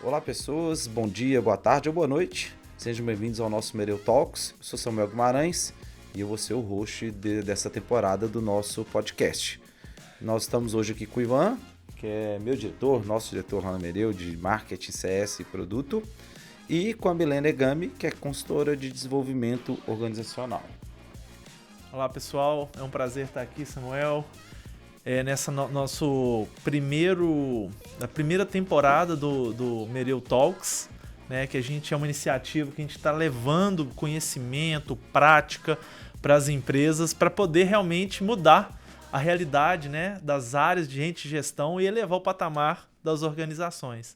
Olá pessoas, bom dia, boa tarde ou boa noite. Sejam bem-vindos ao nosso Mereu Talks. Eu sou Samuel Guimarães e eu vou ser o host dessa temporada do nosso podcast. Nós estamos hoje aqui com o Ivan, que é meu diretor, nosso diretor lá na Mereu de Marketing, CS e Produto, e com a Milena Egami, que é consultora de desenvolvimento organizacional. Olá pessoal, é um prazer estar aqui, Samuel. Nessa primeira temporada do Mereu Talks, né, que a gente é uma iniciativa que a gente está levando conhecimento, prática para as empresas para poder realmente mudar a realidade, né, das áreas de gente de gestão e elevar o patamar das organizações.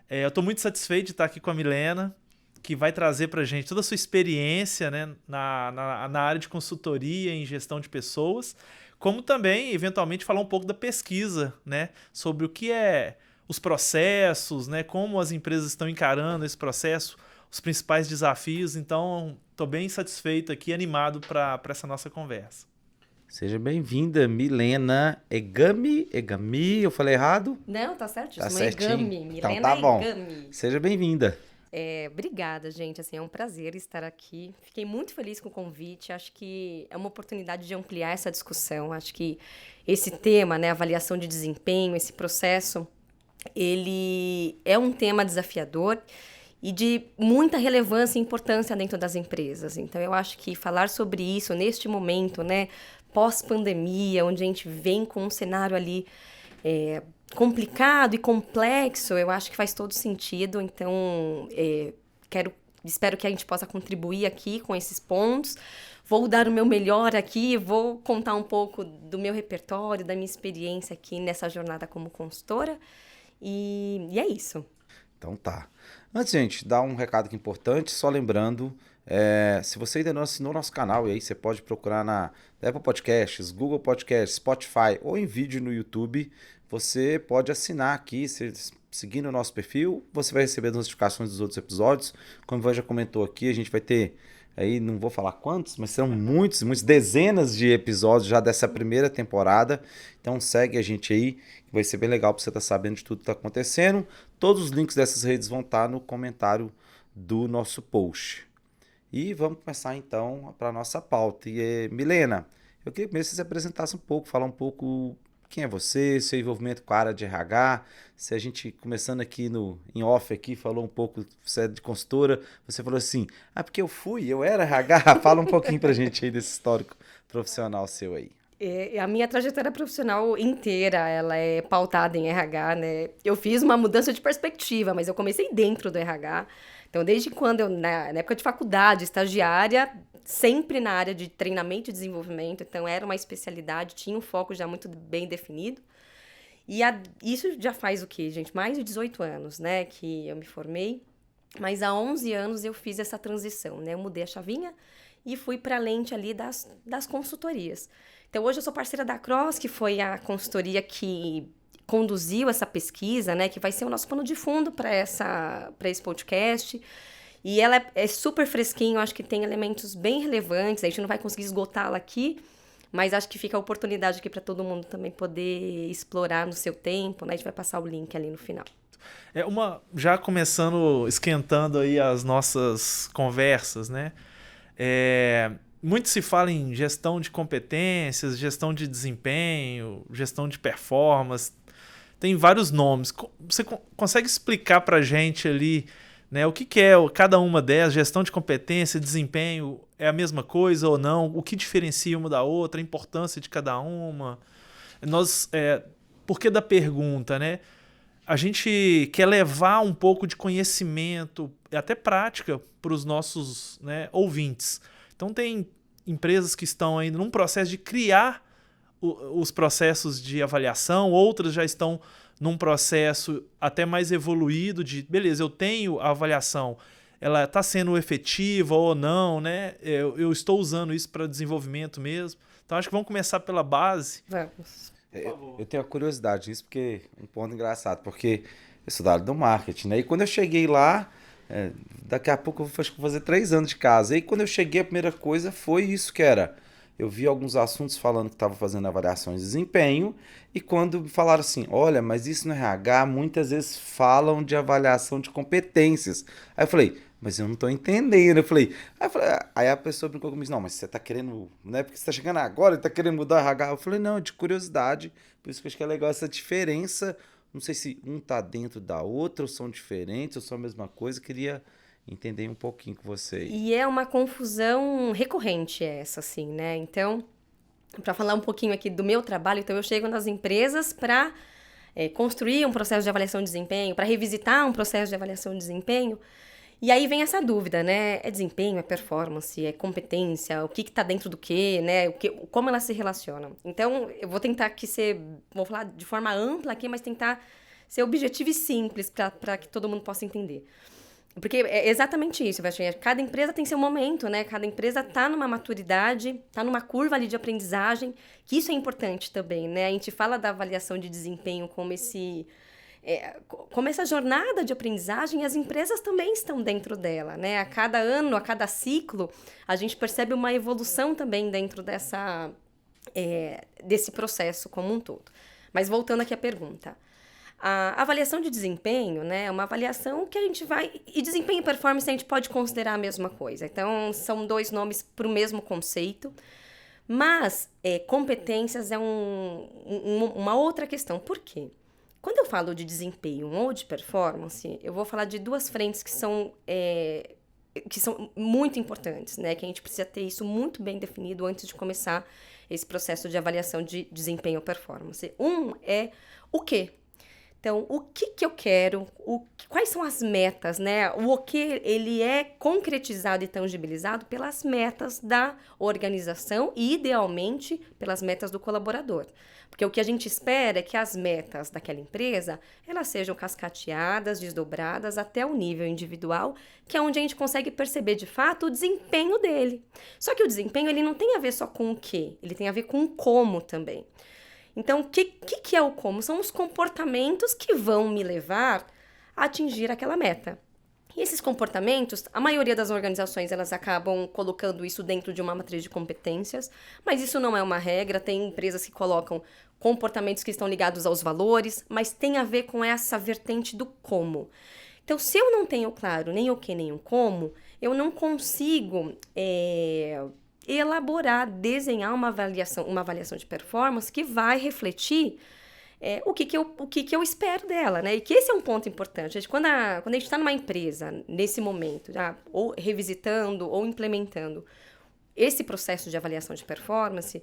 Eu estou muito satisfeito de estar aqui com a Milena, que vai trazer para a gente toda a sua experiência, né, na área de consultoria em gestão de pessoas, como também, eventualmente, falar um pouco da pesquisa, né, sobre o que é os processos, né, como as empresas estão encarando esse processo, os principais desafios. Então, estou bem satisfeito aqui, animado para essa nossa conversa. Seja bem-vinda, Milena Egami. Egami, eu falei errado? Não, tá certo. Tá certinho. Egami. Milena Então tá bom. Egami. Seja bem-vinda. Obrigada, gente. Assim, é um prazer estar aqui. Fiquei muito feliz com o convite. Acho que é uma oportunidade de ampliar essa discussão. Acho que esse tema, né, avaliação de desempenho, esse processo, ele é um tema desafiador e de muita relevância e importância dentro das empresas. Então, eu acho que falar sobre isso neste momento, né, pós-pandemia, onde a gente vem com um cenário ali complicado e complexo, eu acho que faz todo sentido. Então, espero que a gente possa contribuir aqui com esses pontos. Vou dar o meu melhor aqui, vou contar um pouco do meu repertório, da minha experiência aqui nessa jornada como consultora. E é isso. Então tá. Antes, gente, dar um recado aqui importante, só lembrando, se você ainda não assinou nosso canal, e aí você pode procurar na Apple Podcasts, Google Podcasts, Spotify ou em vídeo no YouTube, você pode assinar aqui, seguindo o nosso perfil, você vai receber as notificações dos outros episódios. Como o Ivan já comentou aqui, a gente vai ter, aí não vou falar quantos, mas serão muitos, dezenas de episódios já dessa primeira temporada. Então segue a gente aí, que vai ser bem legal para você estar sabendo de tudo que está acontecendo. Todos os links dessas redes vão estar no comentário do nosso post. E vamos começar então para a nossa pauta. Milena, eu queria primeiro que você se apresentasse um pouco, falar um pouco quem é você, seu envolvimento com a área de RH. Se a gente, começando aqui em off aqui, falou um pouco, você é de consultora, você falou assim, porque eu era RH. Fala um pouquinho pra gente aí desse histórico profissional seu aí. A minha trajetória profissional inteira, ela é pautada em RH, né? Eu fiz uma mudança de perspectiva, mas eu comecei dentro do RH. Então, desde quando eu, na época de faculdade, estagiária, sempre na área de treinamento e desenvolvimento. Então, era uma especialidade, tinha um foco já muito bem definido. E isso já faz o quê, gente? Mais de 18 anos, né, que eu me formei. Mas há 11 anos eu fiz essa transição, né? Eu mudei a chavinha e fui para a lente ali das consultorias. Então, hoje eu sou parceira da Cross, que foi a consultoria que conduziu essa pesquisa, né, que vai ser o nosso pano de fundo para esse podcast. E ela é super fresquinha, acho que tem elementos bem relevantes. A gente não vai conseguir esgotá-la aqui, mas acho que fica a oportunidade aqui para todo mundo também poder explorar no seu tempo, né? A gente vai passar o link ali no final. Já começando, esquentando aí as nossas conversas, né? Muito se fala em gestão de competências, gestão de desempenho, gestão de performance. Tem vários nomes. Você consegue explicar para a gente ali, né, o que é cada uma delas? Gestão de competência, desempenho, é a mesma coisa ou não? O que diferencia uma da outra? A importância de cada uma? Por que da pergunta, né? A gente quer levar um pouco de conhecimento, até prática, para os nossos, né, ouvintes. Então, tem empresas que estão ainda num processo de criar os processos de avaliação, outras já estão num processo até mais evoluído de, beleza, eu tenho a avaliação, ela está sendo efetiva ou não, né? Eu estou usando isso para desenvolvimento mesmo. Então, acho que vamos começar pela base. Vamos. Eu tenho a curiosidade disso, porque um ponto engraçado, porque eu sou da área do marketing, né? E quando eu cheguei lá, daqui a pouco eu acho que vou fazer 3 anos de casa. E quando eu cheguei, a primeira coisa foi isso que era. eu vi alguns assuntos falando que estava fazendo avaliações de desempenho, e quando falaram assim, olha, mas isso no RH muitas vezes falam de avaliação de competências. Aí eu falei, mas eu não estou entendendo. Aí a pessoa brincou comigo, não, mas você está querendo, né? Porque você está chegando agora e está querendo mudar o RH. Eu falei, não, de curiosidade, por isso que eu acho que é legal essa diferença. Não sei se um tá dentro da outra, ou são diferentes, ou são a mesma coisa. Queria entender um pouquinho com você aí. E é uma confusão recorrente essa, assim, né? Então, para falar um pouquinho aqui do meu trabalho, então eu chego nas empresas para construir um processo de avaliação de desempenho, para revisitar um processo de avaliação de desempenho. E aí vem essa dúvida, né? É desempenho, é performance, é competência, o que está dentro do quê, né? Como elas se relacionam. Então, eu vou tentar aqui vou falar de forma ampla aqui, mas tentar ser objetivo e simples para que todo mundo possa entender. Porque é exatamente isso, Vastinha. Cada empresa tem seu momento, né? Cada empresa está numa maturidade, está numa curva ali de aprendizagem, que isso é importante também, né? A gente fala da avaliação de desempenho como essa jornada de aprendizagem, e as empresas também estão dentro dela, né? A cada ano, a cada ciclo, a gente percebe uma evolução também dentro desse processo como um todo. Mas voltando aqui à pergunta. A avaliação de desempenho, né, é uma avaliação que a gente vai... E desempenho e performance a gente pode considerar a mesma coisa. Então, são dois nomes para o mesmo conceito. Mas competências é uma outra questão. Por quê? Quando eu falo de desempenho ou de performance, eu vou falar de duas frentes que são muito importantes, né? Que a gente precisa ter isso muito bem definido antes de começar esse processo de avaliação de desempenho ou performance. Um é o quê? Então, o que eu quero, quais são as metas, né? O que ele é concretizado e tangibilizado pelas metas da organização e, idealmente, pelas metas do colaborador. Porque o que a gente espera é que as metas daquela empresa, elas sejam cascateadas, desdobradas até o nível individual, que é onde a gente consegue perceber, de fato, o desempenho dele. Só que o desempenho, ele não tem a ver só com o quê, ele tem a ver com o como também. Então, o que é o como? São os comportamentos que vão me levar a atingir aquela meta. E esses comportamentos, a maioria das organizações, elas acabam colocando isso dentro de uma matriz de competências, mas isso não é uma regra. Tem empresas que colocam comportamentos que estão ligados aos valores, mas tem a ver com essa vertente do como. Então, se eu não tenho claro nem o que, nem o como, eu não consigo elaborar, desenhar uma avaliação de performance que vai refletir o que eu espero dela, né? E que esse é um ponto importante. Quando a gente está numa empresa, nesse momento, ou revisitando ou implementando esse processo de avaliação de performance,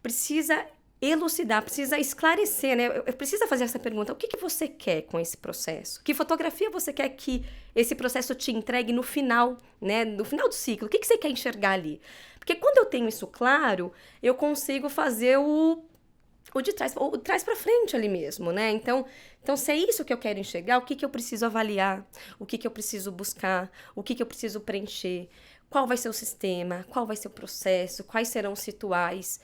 precisa elucidar, precisa esclarecer, né? Precisa fazer essa pergunta: o que você quer com esse processo? Que fotografia você quer que esse processo te entregue no final, né? No final do ciclo? O que você quer enxergar ali? Porque quando eu tenho isso claro, eu consigo fazer o de trás para frente ali mesmo, né? Então, se é isso que eu quero enxergar, o que eu preciso avaliar? O que eu preciso buscar? O que eu preciso preencher? Qual vai ser o sistema? Qual vai ser o processo? Quais serão os rituais?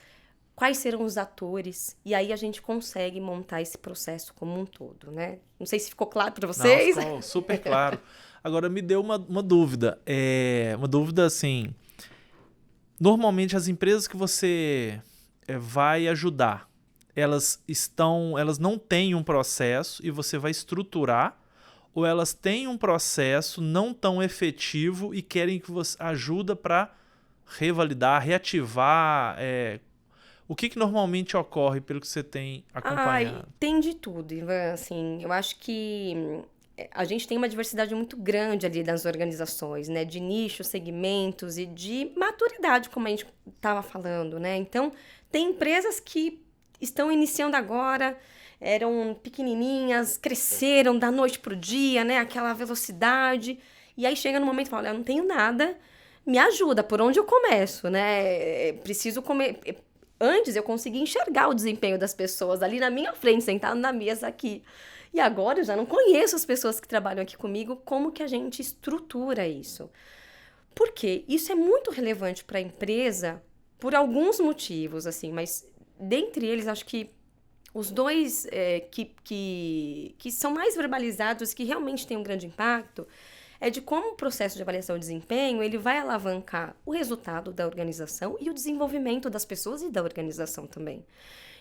Quais serão os atores? E aí a gente consegue montar esse processo como um todo, né? Não sei se ficou claro para vocês. Não, ficou super claro. Agora, me deu uma dúvida. Uma dúvida, assim... Normalmente, as empresas que você vai ajudar, elas não têm um processo e você vai estruturar, ou elas têm um processo não tão efetivo e querem que você ajuda para revalidar, reativar... O que normalmente ocorre pelo que você tem acompanhado? Tem de tudo, Ivan. Assim, eu acho que a gente tem uma diversidade muito grande ali das organizações, né? De nichos, segmentos e de maturidade, como a gente estava falando, né? Então, tem empresas que estão iniciando agora, eram pequenininhas, cresceram da noite para o dia, né? Aquela velocidade. E aí chega no momento e fala: olha, eu não tenho nada, me ajuda, por onde eu começo, né? Preciso comer... Antes eu conseguia enxergar o desempenho das pessoas ali na minha frente, sentado na mesa aqui. E agora eu já não conheço as pessoas que trabalham aqui comigo. Como que a gente estrutura isso? Por quê? Isso é muito relevante para a empresa por alguns motivos, assim, mas dentre eles acho que os dois que são mais verbalizados, que realmente têm um grande impacto, é de como o processo de avaliação de desempenho ele vai alavancar o resultado da organização e o desenvolvimento das pessoas e da organização também.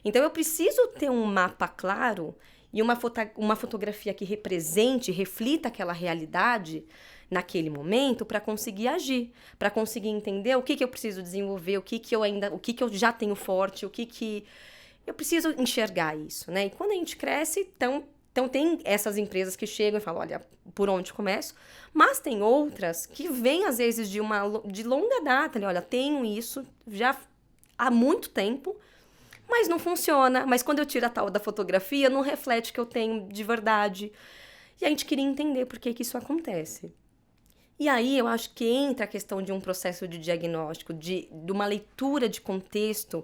Então, eu preciso ter um mapa claro e uma fotografia que represente, reflita aquela realidade naquele momento para conseguir agir, para conseguir entender o que eu preciso desenvolver, o que eu já tenho forte, o que eu preciso enxergar isso, né? E quando a gente cresce, então tem essas empresas que chegam e falam, olha, por onde começo? Mas tem outras que vêm, às vezes, de longa data, né? Olha, tenho isso já há muito tempo, mas não funciona. Mas quando eu tiro a tal da fotografia, não reflete o que eu tenho de verdade. E a gente queria entender por que isso acontece. E aí eu acho que entra a questão de um processo de diagnóstico, de uma leitura de contexto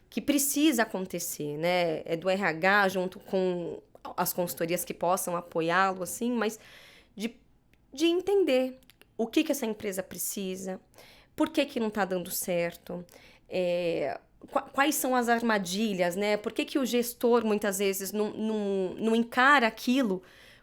que precisa acontecer, né? É do RH junto com as consultorias que possam apoiá-lo, assim, mas de entender o que essa empresa precisa, por que não está dando certo, quais são as armadilhas, né? Por que o gestor, muitas vezes, não encara aquilo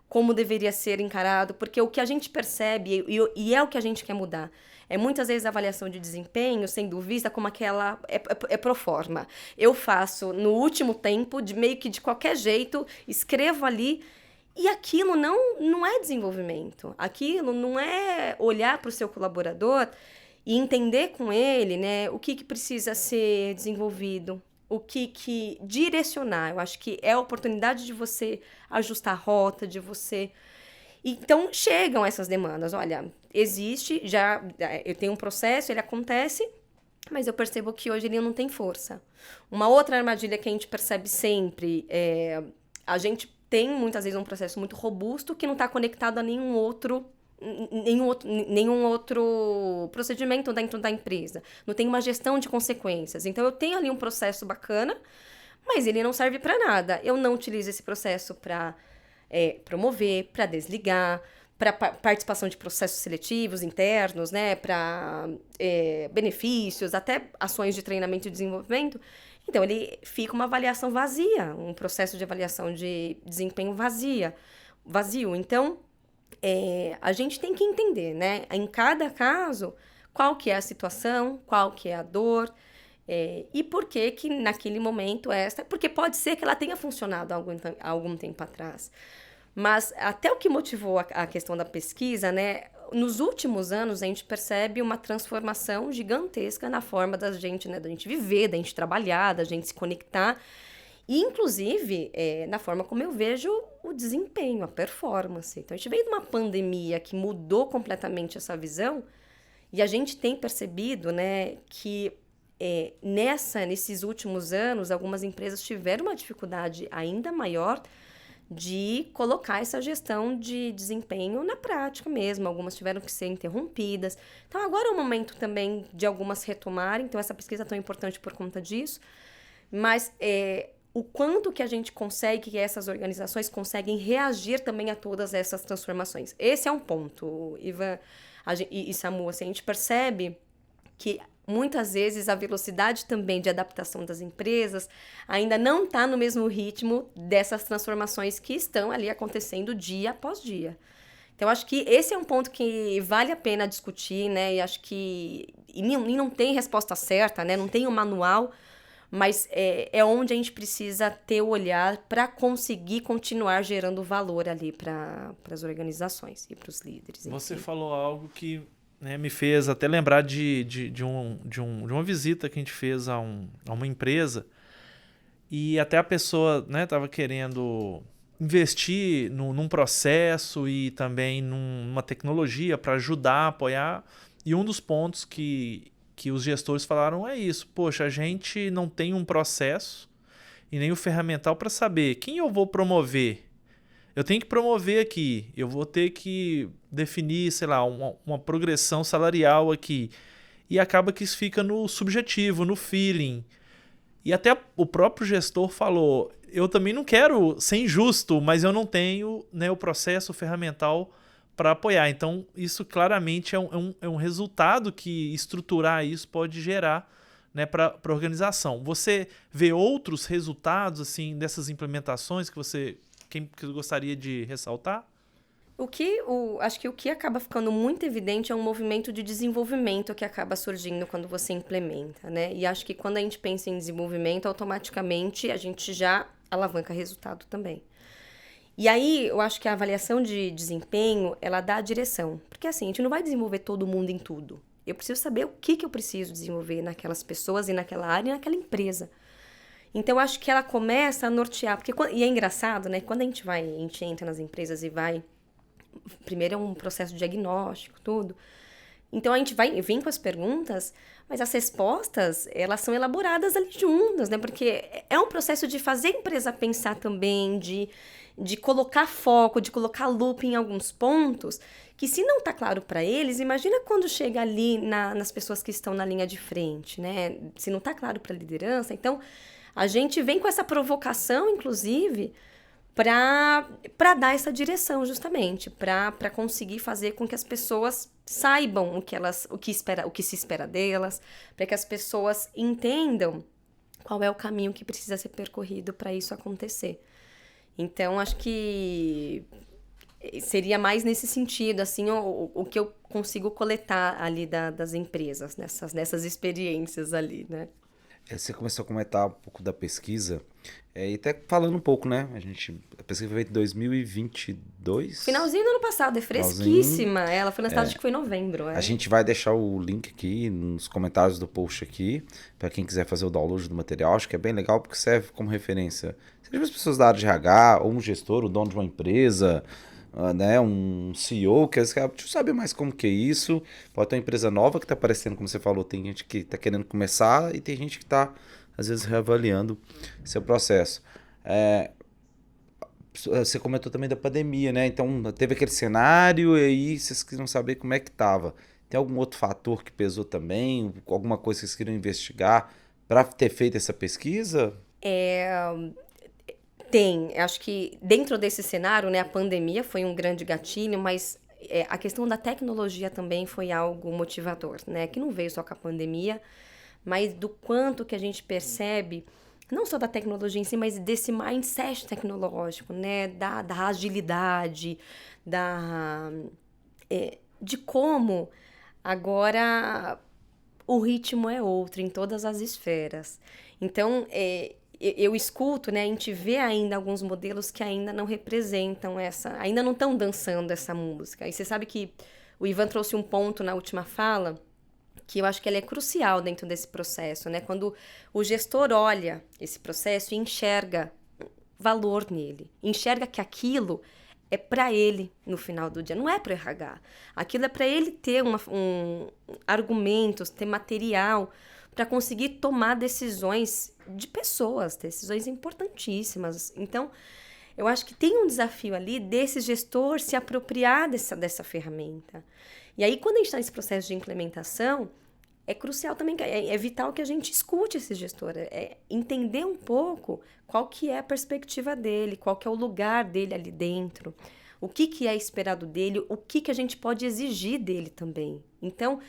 como deveria ser encarado, porque o que a gente percebe, e é o que a gente quer mudar, é muitas vezes a avaliação de desempenho sendo vista como aquela, é pro forma. Eu faço no último tempo, meio que de qualquer jeito, escrevo ali, e aquilo não é desenvolvimento. Aquilo não é olhar para o seu colaborador e entender com ele, né, o que precisa ser desenvolvido, o que direcionar. Eu acho que é a oportunidade de você ajustar a rota, de você... Então, chegam essas demandas. Olha, existe, já eu tenho um processo, ele acontece, mas eu percebo que hoje ele não tem força. Uma outra armadilha que a gente percebe sempre é... A gente tem, muitas vezes, um processo muito robusto que não está conectado a nenhum outro procedimento dentro da empresa. Não tem uma gestão de consequências. Então, eu tenho ali um processo bacana, mas ele não serve para nada. Eu não utilizo esse processo para promover, para desligar, para participação de processos seletivos internos, né, para benefícios, até ações de treinamento e desenvolvimento. Então, ele fica uma avaliação vazia, um processo de avaliação de desempenho vazio. Então, a gente tem que entender, né, em cada caso, qual que é a situação, qual que é a dor, e por que naquele momento porque pode ser que ela tenha funcionado há algum tempo atrás. Mas até o que motivou a questão da pesquisa, né, nos últimos anos a gente percebe uma transformação gigantesca na forma da gente viver, da gente trabalhar, da gente se conectar, e inclusive na forma como eu vejo o desempenho, a performance. Então a gente veio de uma pandemia que mudou completamente essa visão, e a gente tem percebido, né, que nesses últimos anos algumas empresas tiveram uma dificuldade ainda maior de colocar essa gestão de desempenho na prática mesmo. Algumas tiveram que ser interrompidas. Então, agora é o momento também de algumas retomarem. Então, essa pesquisa é tão importante por conta disso. Mas o quanto que a gente consegue, que essas organizações conseguem reagir também a todas essas transformações. Esse é um ponto, Ivan e Samu. Assim, a gente percebe que muitas vezes a velocidade também de adaptação das empresas ainda não está no mesmo ritmo dessas transformações que estão ali acontecendo dia após dia. Então, acho que esse é um ponto que vale a pena discutir, né? E acho que não tem resposta certa, né? Não tem um manual, mas é onde a gente precisa ter o olhar para conseguir continuar gerando valor ali para as organizações e para os líderes. Você falou algo que me fez até lembrar de uma visita que a gente fez a uma empresa, e até a pessoa estava querendo investir num processo e também numa tecnologia para ajudar, apoiar, e um dos pontos que os gestores falaram é isso: poxa, a gente não tem um processo e nem o ferramental para saber quem eu vou promover. Eu tenho que promover aqui, eu vou ter que definir, sei lá, uma progressão salarial aqui. E acaba que isso fica no subjetivo, no feeling. E até o próprio gestor falou, eu também não quero ser injusto, mas eu não tenho, né, o processo ferramental para apoiar. Então, isso claramente é um resultado que estruturar isso pode gerar, né, para a organização. Você vê outros resultados assim dessas implementações que você gostaria de ressaltar? Acho que o que acaba ficando muito evidente é um movimento de desenvolvimento que acaba surgindo quando você implementa, né? E acho que quando a gente pensa em desenvolvimento, automaticamente a gente já alavanca resultado também. E aí, eu acho que a avaliação de desempenho, ela dá a direção. Porque assim, a gente não vai desenvolver todo mundo em tudo. Eu preciso saber o que eu preciso desenvolver naquelas pessoas e naquela área e naquela empresa. Então, eu acho que ela começa a nortear. E é engraçado, né? Quando a gente entra nas empresas e vai... Primeiro é um processo de diagnóstico, tudo. Então, a gente vem com as perguntas, mas as respostas, elas são elaboradas ali juntas, né? Porque é um processo de fazer a empresa pensar também, de colocar foco, de colocar lupa em alguns pontos, que se não está claro para eles, imagina quando chega ali nas pessoas que estão na linha de frente, né? Se não está claro para a liderança. Então, a gente vem com essa provocação, inclusive, para dar essa direção, justamente, para conseguir fazer com que as pessoas saibam o que se espera delas, para que as pessoas entendam qual é o caminho que precisa ser percorrido para isso acontecer. Então, acho que seria mais nesse sentido, assim, o que eu consigo coletar ali das empresas, nessas experiências ali, né? Você começou a comentar um pouco da pesquisa, e até falando um pouco, né? A pesquisa foi feita em 2022. Finalzinho do ano passado, é fresquíssima. Ela foi lançada, acho que foi em novembro. A gente vai deixar o link aqui nos comentários do post aqui, para quem quiser fazer o download do material. Acho que é bem legal porque serve como referência. Seja as pessoas da área de RH, ou um gestor, o dono de uma empresa, né, um CEO, que deixa eu saber mais como que é isso. Pode ter uma empresa nova que está aparecendo, como você falou, tem gente que está querendo começar e tem gente que está, às vezes, reavaliando seu processo. Você comentou também da pandemia, né? Então, teve aquele cenário e aí vocês queriam saber como é que estava. Tem algum outro fator que pesou também? Alguma coisa que vocês queriam investigar para ter feito essa pesquisa? Tem. Acho que dentro desse cenário, né, a pandemia foi um grande gatilho, mas a questão da tecnologia também foi algo motivador, né? Que não veio só com a pandemia, mas do quanto que a gente percebe, não só da tecnologia em si, mas desse mindset tecnológico, né? Da agilidade, de como agora o ritmo é outro em todas as esferas. Então, eu escuto, né, a gente vê ainda alguns modelos que ainda não representam ainda não estão dançando essa música. E você sabe que o Ivan trouxe um ponto na última fala, que eu acho que ele é crucial dentro desse processo, né? Quando o gestor olha esse processo e enxerga valor nele, enxerga que aquilo é para ele no final do dia, não é para o RH. Aquilo é para ele ter argumentos, ter material para conseguir tomar decisões de pessoas, decisões importantíssimas. Então, eu acho que tem um desafio ali desse gestor se apropriar dessa ferramenta. E aí, quando a gente está nesse processo de implementação, é crucial também, é vital que a gente escute esse gestor, entender um pouco qual que é a perspectiva dele, qual que é o lugar dele ali dentro, o que é esperado dele, o que a gente pode exigir dele também. Então,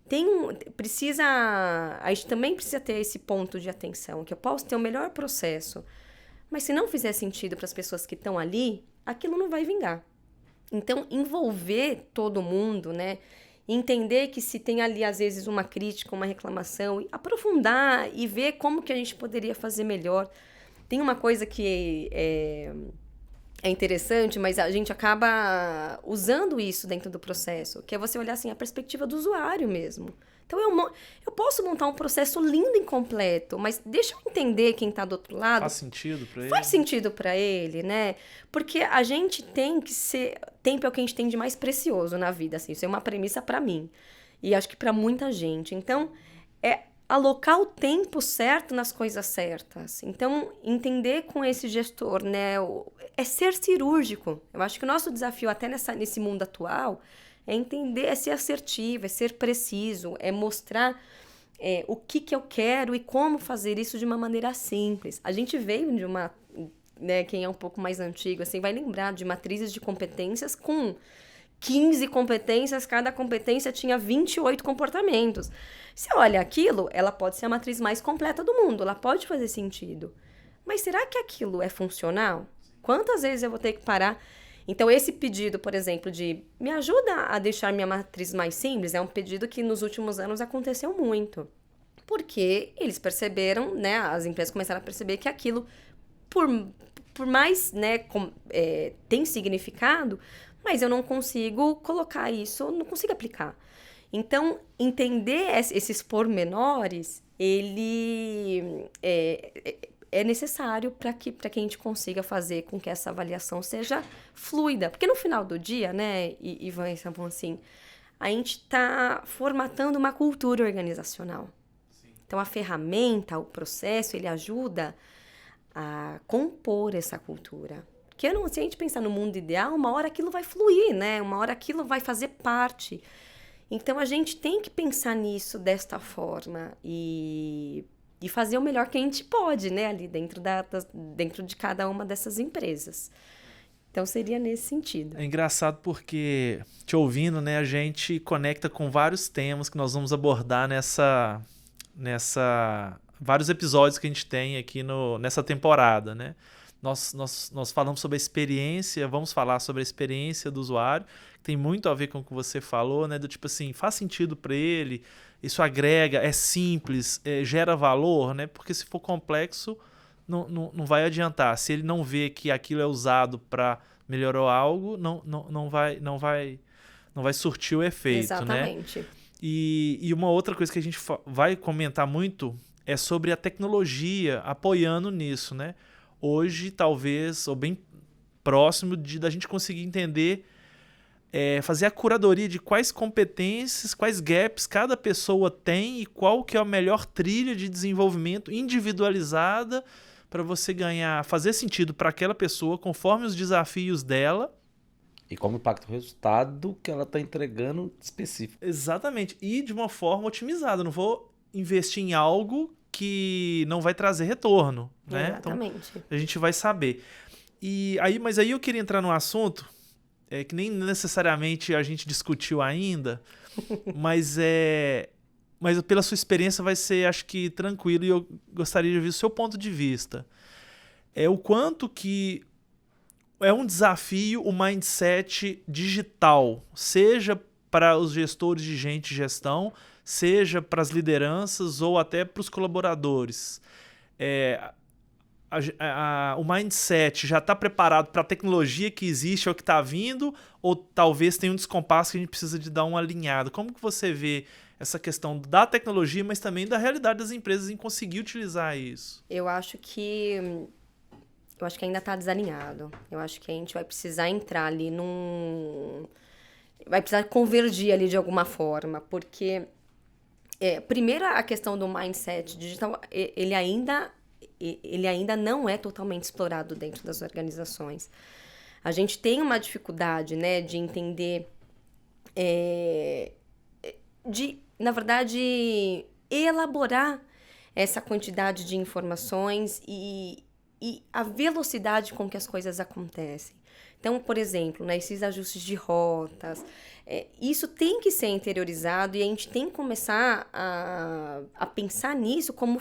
a gente também precisa ter esse ponto de atenção, que eu posso ter o melhor processo, mas se não fizer sentido para as pessoas que estão ali, aquilo não vai vingar. Então, envolver todo mundo, né? Entender que se tem ali, às vezes, uma crítica, uma reclamação, e aprofundar e ver como que a gente poderia fazer melhor. Tem uma coisa que é interessante, mas a gente acaba usando isso dentro do processo, que é você olhar assim, a perspectiva do usuário mesmo. Então, eu posso montar um processo lindo e completo, mas deixa eu entender quem está do outro lado. Faz sentido para ele? Faz sentido para ele, né? Porque a gente tem que ser... Tempo é o que a gente tem de mais precioso na vida, assim. Isso é uma premissa para mim. E acho que para muita gente. Então, é alocar o tempo certo nas coisas certas. Então, entender com esse gestor, né? É ser cirúrgico. Eu acho que o nosso desafio até nesse mundo atual é entender, é ser assertivo, é ser preciso, é mostrar o que eu quero e como fazer isso de uma maneira simples. A gente veio de uma, né, quem é um pouco mais antigo, assim, vai lembrar de matrizes de competências com 15 competências, cada competência tinha 28 comportamentos. Você olha aquilo, ela pode ser a matriz mais completa do mundo, ela pode fazer sentido. Mas será que aquilo é funcional? Quantas vezes eu vou ter que parar Então, esse pedido, por exemplo, de me ajuda a deixar minha matriz mais simples, é um pedido que nos últimos anos aconteceu muito. Porque eles perceberam, né, as empresas começaram a perceber que aquilo, por mais, né, tem significado, mas eu não consigo colocar isso, não consigo aplicar. Então, entender esses pormenores, ele é necessário para que a gente consiga fazer com que essa avaliação seja fluida. Porque no final do dia, né, Ivan e Samuel, assim, a gente está formatando uma cultura organizacional. Sim. Então, a ferramenta, o processo, ele ajuda a compor essa cultura. Porque se a gente pensar no mundo ideal, uma hora aquilo vai fluir, né? Uma hora aquilo vai fazer parte. Então, a gente tem que pensar nisso desta forma e fazer o melhor que a gente pode, né? Ali dentro de cada uma dessas empresas. Então, seria nesse sentido. É engraçado porque, te ouvindo, né, a gente conecta com vários temas que nós vamos abordar vários episódios que a gente tem aqui nessa temporada, né? Nós falamos sobre a experiência, vamos falar sobre a experiência do usuário, que tem muito a ver com o que você falou, né? Do tipo assim, faz sentido para ele, isso agrega, é simples, gera valor, né? Porque se for complexo, não vai adiantar. Se ele não vê que aquilo é usado para melhorar algo, não vai surtir o efeito. Exatamente. Né? E uma outra coisa que a gente vai comentar muito é sobre a tecnologia apoiando nisso, né? Hoje, talvez, ou bem próximo da gente conseguir entender, fazer a curadoria de quais competências, quais gaps cada pessoa tem e qual que é a melhor trilha de desenvolvimento individualizada para você fazer sentido para aquela pessoa conforme os desafios dela. E como impacta o resultado que ela está entregando específico. Exatamente. E de uma forma otimizada. Não vou investir em algo que não vai trazer retorno. Né? Exatamente. Então, a gente vai saber. Mas aí eu queria entrar num assunto que nem necessariamente a gente discutiu ainda, mas pela sua experiência vai ser, acho que, tranquilo, e eu gostaria de ouvir o seu ponto de vista. O quanto que é um desafio o mindset digital, seja para os gestores de gestão, seja para as lideranças ou até para os colaboradores. O mindset já está preparado para a tecnologia que existe ou que está vindo, ou talvez tenha um descompasso que a gente precisa de dar uma alinhada? Como que você vê essa questão da tecnologia, mas também da realidade das empresas em conseguir utilizar isso? Eu acho que ainda está desalinhado. Eu acho que a gente vai precisar entrar ali vai precisar convergir ali de alguma forma, porque primeiro a questão do mindset digital, ele ainda não é totalmente explorado dentro das organizações. A gente tem uma dificuldade, né, de entender, na verdade, elaborar essa quantidade de informações e a velocidade com que as coisas acontecem. Então, por exemplo, né, esses ajustes de rotas, isso tem que ser interiorizado e a gente tem que começar a pensar nisso como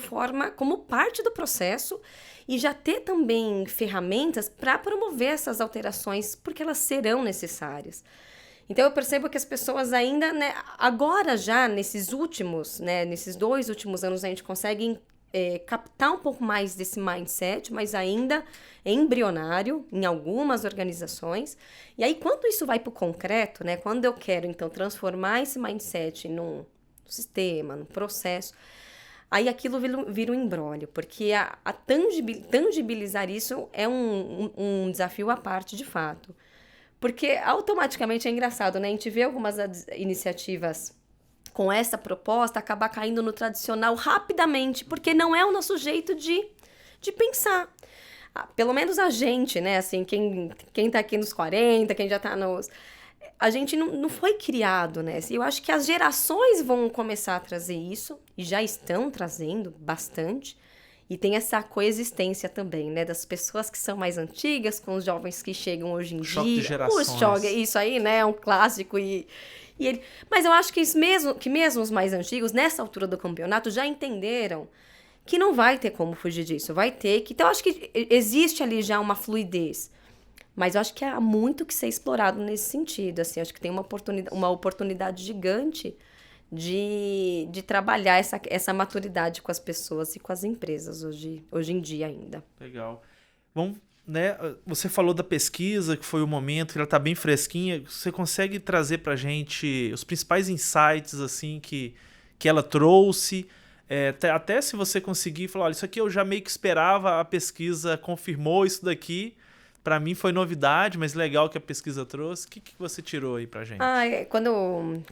parte do processo e já ter também ferramentas para promover essas alterações, porque elas serão necessárias. Então, eu percebo que as pessoas ainda, né, agora já, nesses 2 últimos anos, a gente consegue captar um pouco mais desse mindset, mas ainda é embrionário em algumas organizações. E aí, quando isso vai para o concreto, né, quando eu quero, então, transformar esse mindset num sistema, num processo, aí aquilo vira um imbróglio, porque tangibilizar isso é um desafio à parte, de fato. Porque automaticamente é engraçado, né? A gente vê algumas iniciativas com essa proposta acabar caindo no tradicional rapidamente, porque não é o nosso jeito de pensar. Pelo menos a gente, né? Assim, quem tá aqui nos 40, quem já tá nos... A gente não foi criado, né? Eu acho que as gerações vão começar a trazer isso, e já estão trazendo bastante, e tem essa coexistência também, né? Das pessoas que são mais antigas com os jovens que chegam hoje em dia. Choque de gerações. Isso aí, né? É um clássico mas eu acho que mesmo os mais antigos, nessa altura do campeonato, já entenderam que não vai ter como fugir disso. Vai ter que... Então, eu acho que existe ali já uma fluidez. Mas eu acho que há muito que ser explorado nesse sentido, assim, acho que tem uma oportunidade gigante de trabalhar essa maturidade com as pessoas e com as empresas hoje em dia ainda. Legal. Vamos, né? Você falou da pesquisa, que foi o momento, que ela está bem fresquinha. Você consegue trazer para a gente os principais insights assim que ela trouxe? Até se você conseguir falar, olha, isso aqui eu já meio que esperava, a pesquisa confirmou isso daqui. Para mim foi novidade, mas legal que a pesquisa trouxe. O que você tirou aí pra gente? Quando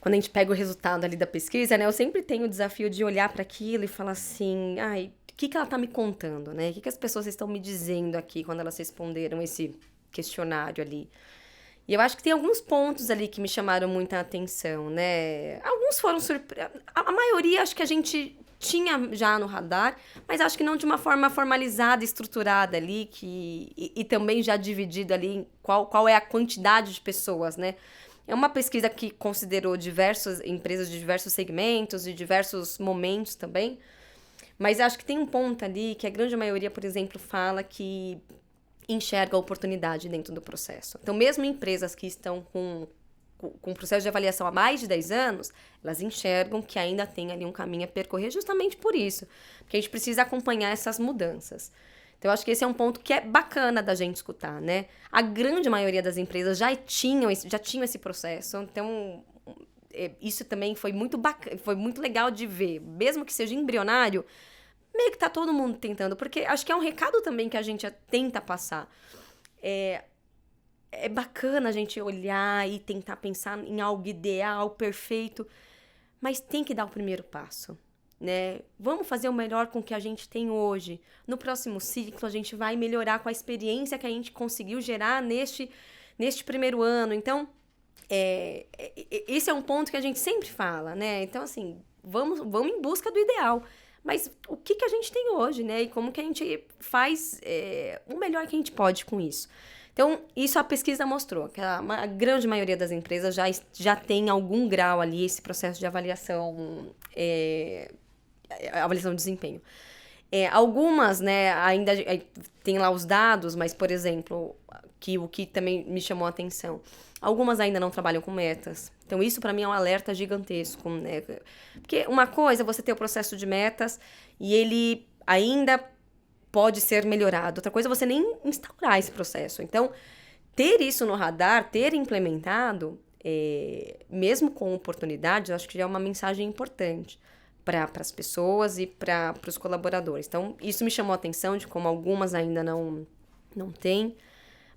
a gente pega o resultado ali da pesquisa, né, eu sempre tenho o desafio de olhar para aquilo e falar assim, o que ela tá me contando, né? O que as pessoas estão me dizendo aqui quando elas responderam esse questionário ali? E eu acho que tem alguns pontos ali que me chamaram muita atenção, né? Alguns foram a maioria acho que a gente tinha já no radar, mas acho que não de uma forma formalizada, estruturada ali, e também já dividida ali em qual é a quantidade de pessoas, né? É uma pesquisa que considerou diversas empresas de diversos segmentos e diversos momentos também, mas acho que tem um ponto ali que a grande maioria, por exemplo, fala que enxerga a oportunidade dentro do processo. Então, mesmo empresas que estão com processo de avaliação há mais de 10 anos, elas enxergam que ainda tem ali um caminho a percorrer justamente por isso, porque a gente precisa acompanhar essas mudanças. Então, eu acho que esse é um ponto que é bacana da gente escutar, né? A grande maioria das empresas já tinham esse processo, então isso também foi muito bacana, foi muito legal de ver, mesmo que seja embrionário, meio que tá todo mundo tentando, porque acho que é um recado também que a gente tenta passar. É bacana a gente olhar e tentar pensar em algo ideal, perfeito, mas tem que dar o primeiro passo, né? Vamos fazer o melhor com o que a gente tem hoje. No próximo ciclo, a gente vai melhorar com a experiência que a gente conseguiu gerar neste primeiro ano. Então, esse é um ponto que a gente sempre fala, né? Então, assim, vamos em busca do ideal. Mas o que a gente tem hoje, né? E como que a gente faz o melhor que a gente pode com isso. Então, isso a pesquisa mostrou, que a grande maioria das empresas já tem algum grau ali, esse processo de avaliação de desempenho. Algumas, né, ainda tem lá os dados, mas, por exemplo, o que também me chamou a atenção, algumas ainda não trabalham com metas. Então, isso para mim é um alerta gigantesco, né? Porque uma coisa é você ter o processo de metas e ele ainda pode ser melhorado. Outra coisa é você nem instaurar esse processo. Então, ter isso no radar, ter implementado, mesmo com oportunidades, eu acho que já é uma mensagem importante para as pessoas e para os colaboradores. Então, isso me chamou a atenção de como algumas ainda não têm.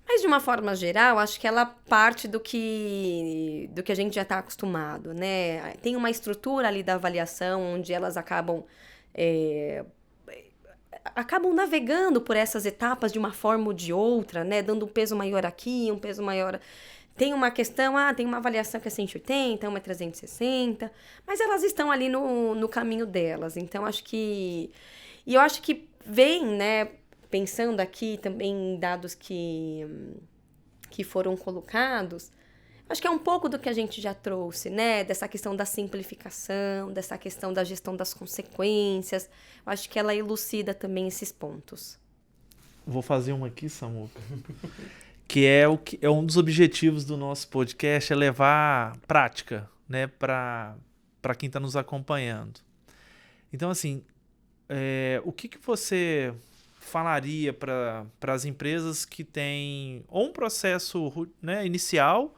Mas, de uma forma geral, acho que ela parte do que a gente já está acostumado, né? Tem uma estrutura ali da avaliação onde elas acabam navegando por essas etapas de uma forma ou de outra, né? Dando um peso maior aqui, um peso maior. Tem uma questão, tem uma avaliação que é 180, uma é 360, mas elas estão ali no caminho delas. Então, eu acho que vem, né? Pensando aqui também em dados que foram colocados, acho que é um pouco do que a gente já trouxe, né? Dessa questão da simplificação, dessa questão da gestão das consequências. Eu acho que ela elucida também esses pontos. Vou fazer uma aqui, Samuca. que é um dos objetivos do nosso podcast, é levar prática, né, para quem está nos acompanhando. Então, assim, o que você falaria para as empresas que têm ou um processo, né, inicial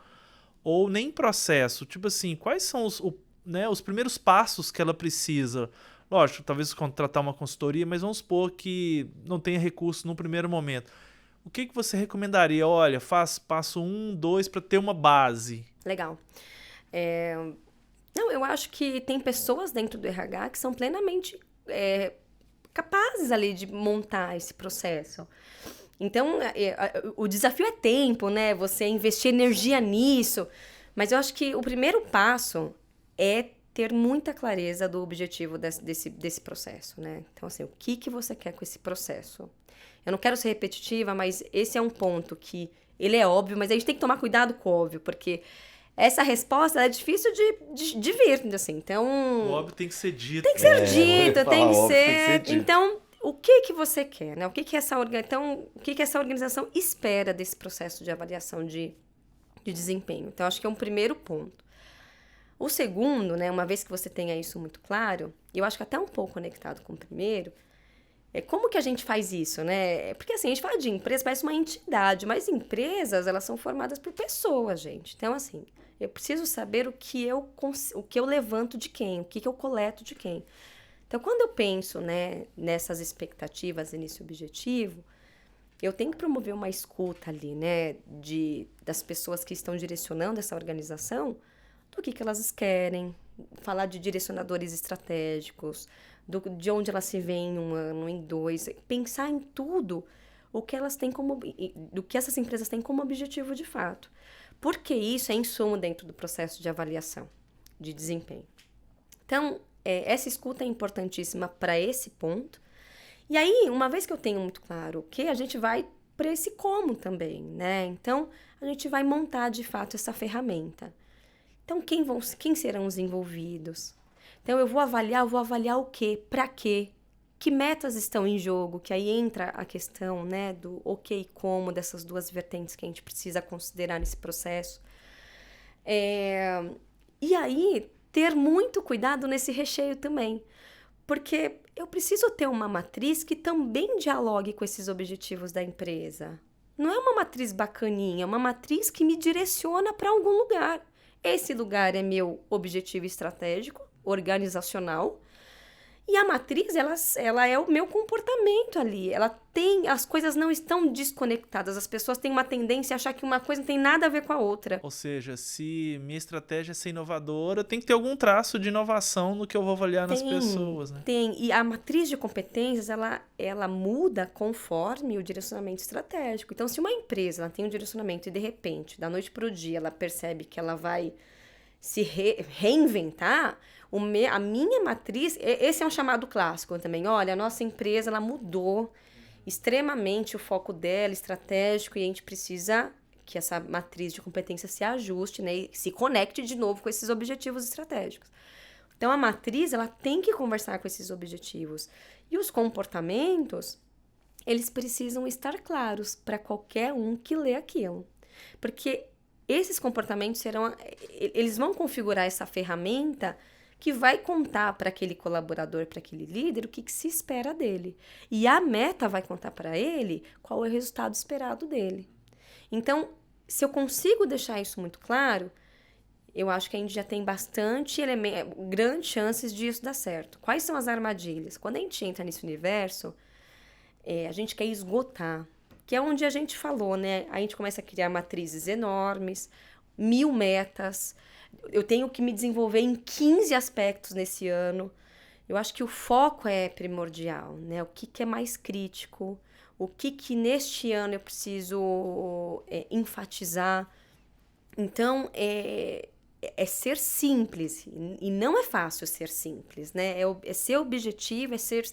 ou nem processo? Tipo assim, quais são os primeiros passos que ela precisa? Lógico, talvez contratar uma consultoria, mas vamos supor que não tenha recurso no primeiro momento. O que você recomendaria? Olha, faz passo 1, 2 para ter uma base. Legal. Eu acho que tem pessoas dentro do RH que são plenamente capazes ali de montar esse processo. Então, o desafio é tempo, né? Você investir energia nisso. Mas eu acho que o primeiro passo é ter muita clareza do objetivo desse processo, né? Então, assim, o que você quer com esse processo? Eu não quero ser repetitiva, mas esse é um ponto que ele é óbvio, mas a gente tem que tomar cuidado com o óbvio, porque essa resposta é difícil de vir, assim. Então, o óbvio tem que ser dito. Tem que ser dito, tem que ser... Então, o que que você quer, né? Então, o que que essa organização espera desse processo de avaliação de desempenho? Então, acho que é um primeiro ponto. O segundo, né, uma vez que você tenha isso muito claro, eu acho que até um pouco conectado com o primeiro, é como que a gente faz isso, né? Porque assim, a gente fala de empresa, parece uma entidade, mas empresas, elas são formadas por pessoas, gente. Então, assim, eu preciso saber o que eu levanto de quem, o que eu coleto de quem. Então, quando eu penso, né, nessas expectativas e nesse objetivo, eu tenho que promover uma escuta ali, né, das pessoas que estão direcionando essa organização, do que elas querem, falar de direcionadores estratégicos, de onde elas se veem em 1 ano, em 2, pensar em tudo do que essas empresas têm como objetivo de fato. Porque isso é insumo dentro do processo de avaliação de desempenho. Então, essa escuta é importantíssima para esse ponto. E aí, uma vez que eu tenho muito claro o que, a gente vai para esse como também, né? Então, a gente vai montar de fato essa ferramenta. Então, quem serão os envolvidos? Então, eu vou avaliar o quê? Para quê? Que metas estão em jogo? Que aí entra a questão, né, do o que e como, dessas duas vertentes que a gente precisa considerar nesse processo. E aí, ter muito cuidado nesse recheio também. Porque eu preciso ter uma matriz que também dialogue com esses objetivos da empresa. Não é uma matriz bacaninha, é uma matriz que me direciona para algum lugar. Esse lugar é meu objetivo estratégico, organizacional, e a matriz, ela é o meu comportamento ali. As coisas não estão desconectadas. As pessoas têm uma tendência a achar que uma coisa não tem nada a ver com a outra. Ou seja, se minha estratégia é ser inovadora, tem que ter algum traço de inovação no que eu vou avaliar nas pessoas, né? Tem. E a matriz de competências, ela muda conforme o direcionamento estratégico. Então, se uma empresa ela tem um direcionamento e, de repente, da noite para o dia, ela percebe que ela vai se reinventar, a minha matriz, esse é um chamado clássico também. Olha, a nossa empresa ela mudou extremamente o foco dela, estratégico, e a gente precisa que essa matriz de competência se ajuste, né, e se conecte de novo com esses objetivos estratégicos. Então, a matriz ela tem que conversar com esses objetivos. E os comportamentos, eles precisam estar claros para qualquer um que lê aquilo. Porque esses comportamentos eles vão configurar essa ferramenta que vai contar para aquele colaborador, para aquele líder, o que se espera dele. E a meta vai contar para ele qual é o resultado esperado dele. Então, se eu consigo deixar isso muito claro, eu acho que a gente já tem grandes chances disso dar certo. Quais são as armadilhas? Quando a gente entra nesse universo, a gente quer esgotar, que é onde a gente falou, né? A gente começa a criar matrizes enormes, 1000 metas. Eu tenho que me desenvolver em 15 aspectos nesse ano. Eu acho que o foco é primordial, né? O que é mais crítico, o que neste ano eu preciso enfatizar. Então, é ser simples, e não é fácil ser simples, né? É ser objetivo, é ser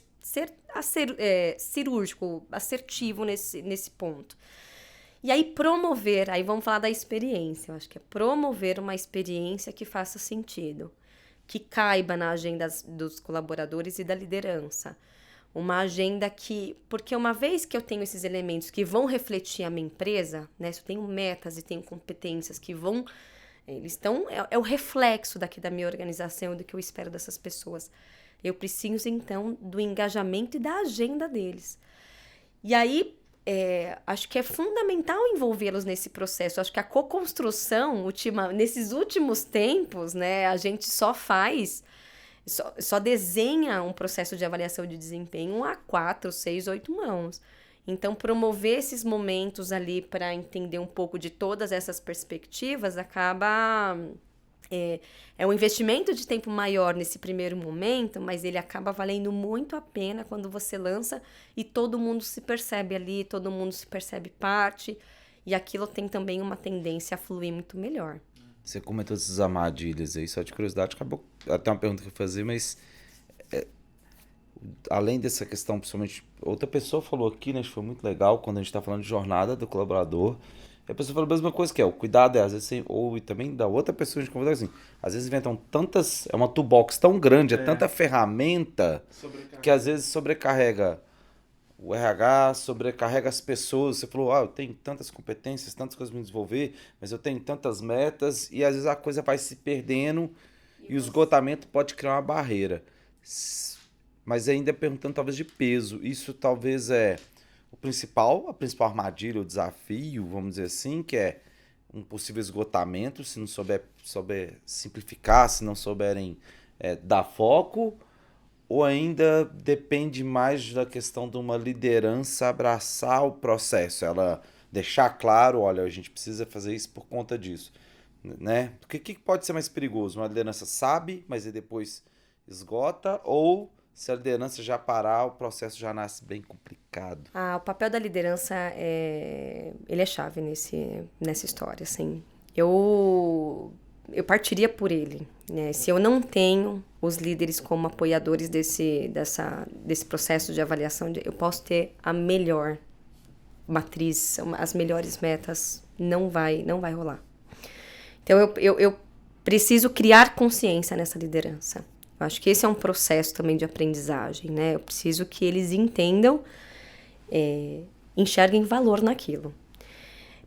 cirúrgico, assertivo nesse ponto. E aí aí vamos falar da experiência, eu acho que é promover uma experiência que faça sentido, que caiba na agenda dos colaboradores e da liderança. Uma agenda porque uma vez que eu tenho esses elementos que vão refletir a minha empresa, né? Se eu tenho metas e tenho competências que eles estão, é o reflexo daqui da minha organização, do que eu espero dessas pessoas. Eu preciso, então, do engajamento e da agenda deles. E aí, acho que é fundamental envolvê-los nesse processo. Acho que a co-construção, nesses últimos tempos, né, a gente só desenha um processo de avaliação de desempenho a 4, 6, 8 mãos. Então, promover esses momentos ali para entender um pouco de todas essas perspectivas acaba... É um investimento de tempo maior nesse primeiro momento, mas ele acaba valendo muito a pena quando você lança e todo mundo se percebe ali, todo mundo se percebe parte, e aquilo tem também uma tendência a fluir muito melhor. Você comentou essas armadilhas aí, só de curiosidade, acabou até uma pergunta que eu ia fazer, mas além dessa questão, principalmente, outra pessoa falou aqui, né, que foi muito legal, quando a gente está falando de jornada do colaborador, e a pessoa falou a mesma coisa, que o cuidado às vezes, ou também da outra pessoa, a gente convidou assim, às vezes inventam tantas, é uma toolbox tão grande, tanta ferramenta, que às vezes sobrecarrega o RH sobrecarrega as pessoas. Você falou, eu tenho tantas competências, tantas coisas para me desenvolver, mas eu tenho tantas metas, e às vezes a coisa vai se perdendo e o esgotamento pode criar uma barreira. Mas ainda perguntando talvez de peso, isso talvez é a principal armadilha, o desafio, vamos dizer assim, que é um possível esgotamento, se não souber simplificar, se não souberem dar foco, ou ainda depende mais da questão de uma liderança abraçar o processo, ela deixar claro, olha, a gente precisa fazer isso por conta disso, né? Porque o que pode ser mais perigoso? Uma liderança sabe, mas aí depois esgota, ou se a liderança já parar, o processo já nasce bem complicado? O papel da liderança ele é chave nessa história, assim. Eu partiria por ele, né? Se eu não tenho os líderes como apoiadores desse processo de avaliação, eu posso ter a melhor matriz, as melhores metas, não vai rolar. Então, eu preciso criar consciência nessa liderança. Eu acho que esse é um processo também de aprendizagem, né? Eu preciso que eles entendam, enxerguem valor naquilo.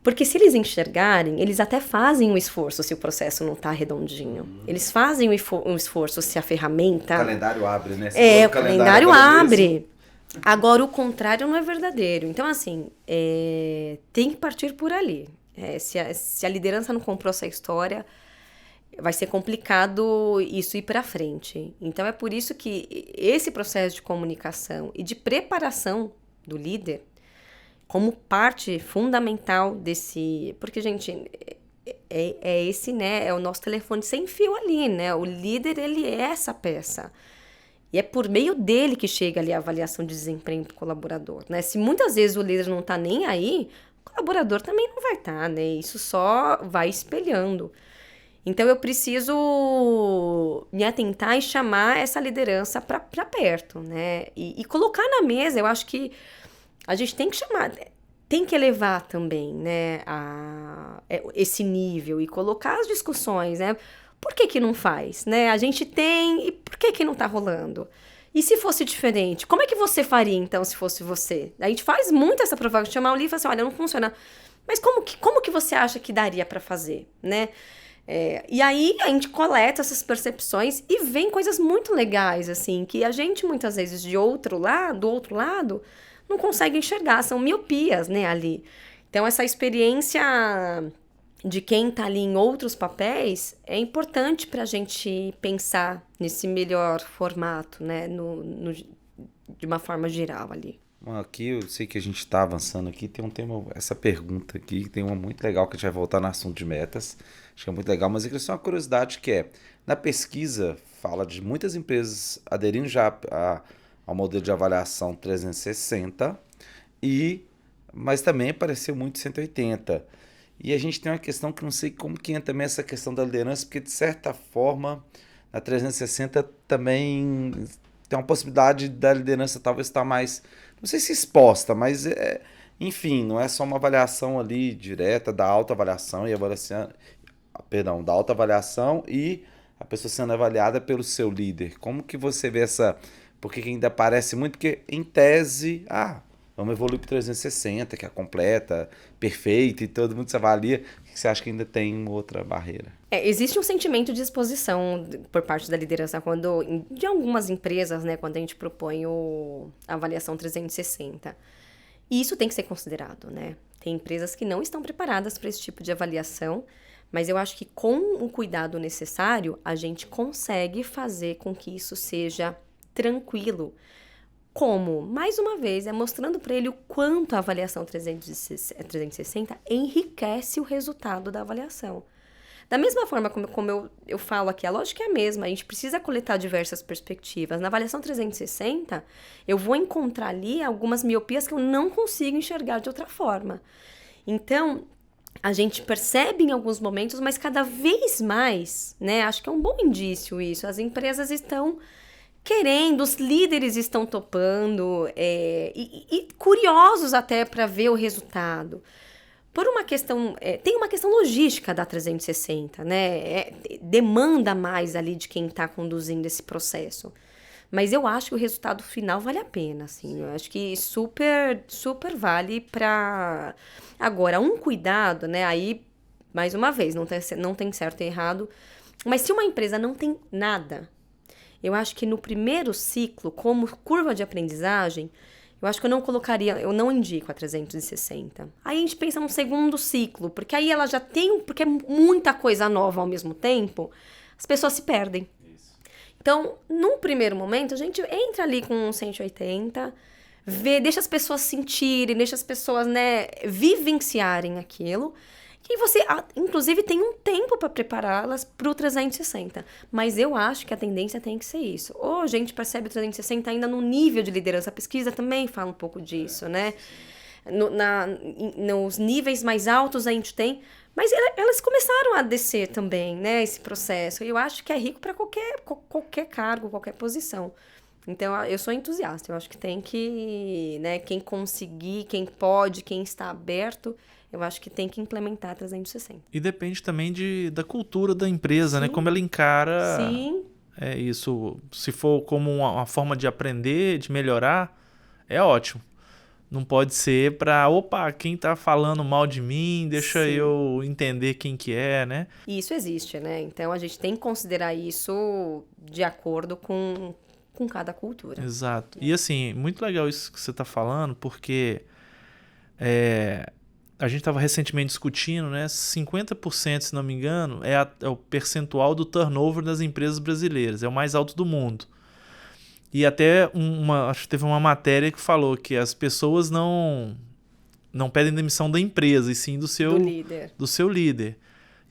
Porque se eles enxergarem, eles até fazem um esforço se o processo não está redondinho. Eles fazem um esforço se a ferramenta... O calendário abre, né? O calendário abre. Agora, o contrário não é verdadeiro. Então, assim, tem que partir por ali. Se a liderança não comprou essa história, vai ser complicado isso ir para frente. Então, é por isso que esse processo de comunicação e de preparação do líder, como parte fundamental desse... Porque, gente, esse, né, é o nosso telefone sem fio ali, né? O líder, ele é essa peça. E é por meio dele que chega ali a avaliação de desempenho do colaborador, né? Se muitas vezes o líder não tá nem aí, o colaborador também não vai estar, né? Isso só vai espelhando. Então, eu preciso me atentar e chamar essa liderança para perto, né? E colocar na mesa, eu acho que a gente tem que chamar, tem que elevar também, né, esse nível e colocar as discussões, né? Por que não faz, né? A gente tem, e por que não tá rolando? E se fosse diferente? Como é que você faria, então, se fosse você? A gente faz muito essa provocação, chamar o livro e falar assim, olha, não funciona. Mas como que você acha que daria para fazer, né? E aí a gente coleta essas percepções e vem coisas muito legais, assim, que a gente muitas vezes do outro lado, não consegue enxergar, são miopias, né, ali. Então, essa experiência de quem está ali em outros papéis é importante para a gente pensar nesse melhor formato, né, de uma forma geral ali. Aqui eu sei que a gente está avançando aqui, tem um tema, essa pergunta aqui, tem uma muito legal que a gente vai voltar no assunto de metas, acho que é muito legal, mas eu queria só uma curiosidade que na pesquisa fala de muitas empresas aderindo já ao modelo de avaliação 360, mas também apareceu muito 180. E a gente tem uma questão que não sei como que entra também essa questão da liderança, porque de certa forma, na 360 também tem uma possibilidade da liderança talvez estar mais, não sei se exposta, mas enfim, não é só uma avaliação ali direta da autoavaliação da autoavaliação e a pessoa sendo avaliada pelo seu líder. Como que você vê porque ainda parece muito, porque em tese, vamos evoluir para 360, que é completa, perfeita, e todo mundo se avalia. O que você acha que ainda tem uma outra barreira? Existe um sentimento de exposição por parte da liderança de algumas empresas, né, quando a gente propõe a avaliação 360. E isso tem que ser considerado, né? Tem empresas que não estão preparadas para esse tipo de avaliação, mas eu acho que com o cuidado necessário, a gente consegue fazer com que isso seja tranquilo. Como? Mais uma vez, mostrando para ele o quanto a avaliação 360 enriquece o resultado da avaliação. Da mesma forma como eu falo aqui, a lógica é a mesma, a gente precisa coletar diversas perspectivas. Na avaliação 360, eu vou encontrar ali algumas miopias que eu não consigo enxergar de outra forma. Então, a gente percebe em alguns momentos, mas cada vez mais, né? Acho que é um bom indício isso. As empresas estão querendo, os líderes estão topando e curiosos até para ver o resultado. Por uma questão, tem uma questão logística da 360, né? Demanda mais ali de quem está conduzindo esse processo. Mas eu acho que o resultado final vale a pena, assim. Eu acho que super, super vale para... Agora, um cuidado, né? Aí, mais uma vez, não tem certo e errado. Mas se uma empresa não tem nada, eu acho que no primeiro ciclo, como curva de aprendizagem, eu acho que eu não indico a 360. Aí a gente pensa no segundo ciclo, porque aí ela já tem, porque é muita coisa nova ao mesmo tempo, as pessoas se perdem. Então, num primeiro momento, a gente entra ali com 180, deixa as pessoas sentirem, deixa as pessoas, né, vivenciarem aquilo. E você, inclusive, tem um tempo para prepará-las para o 360. Mas eu acho que a tendência tem que ser isso. Ou a gente percebe o 360 ainda no nível de liderança. A pesquisa também fala um pouco disso, né? Nos níveis mais altos a gente tem... Mas elas começaram a descer também, né? Esse processo. E eu acho que é rico para qualquer cargo, qualquer posição. Então, eu sou entusiasta. Eu acho que tem que... né, quem conseguir, quem pode, quem está aberto... Eu acho que tem que implementar 360. E depende também da cultura da empresa, Sim. né? Como ela encara Sim. Isso. Se for como uma forma de aprender, de melhorar, é ótimo. Não pode ser para, quem tá falando mal de mim, deixa Sim. eu entender quem que é, né? E isso existe, né? Então, a gente tem que considerar isso de acordo com cada cultura. Exato. E assim, muito legal isso que você tá falando, porque... a gente estava recentemente discutindo, né? 50%, se não me engano, é o percentual do turnover das empresas brasileiras. É o mais alto do mundo. E até acho que teve uma matéria que falou que as pessoas não pedem demissão da empresa, e sim do seu líder.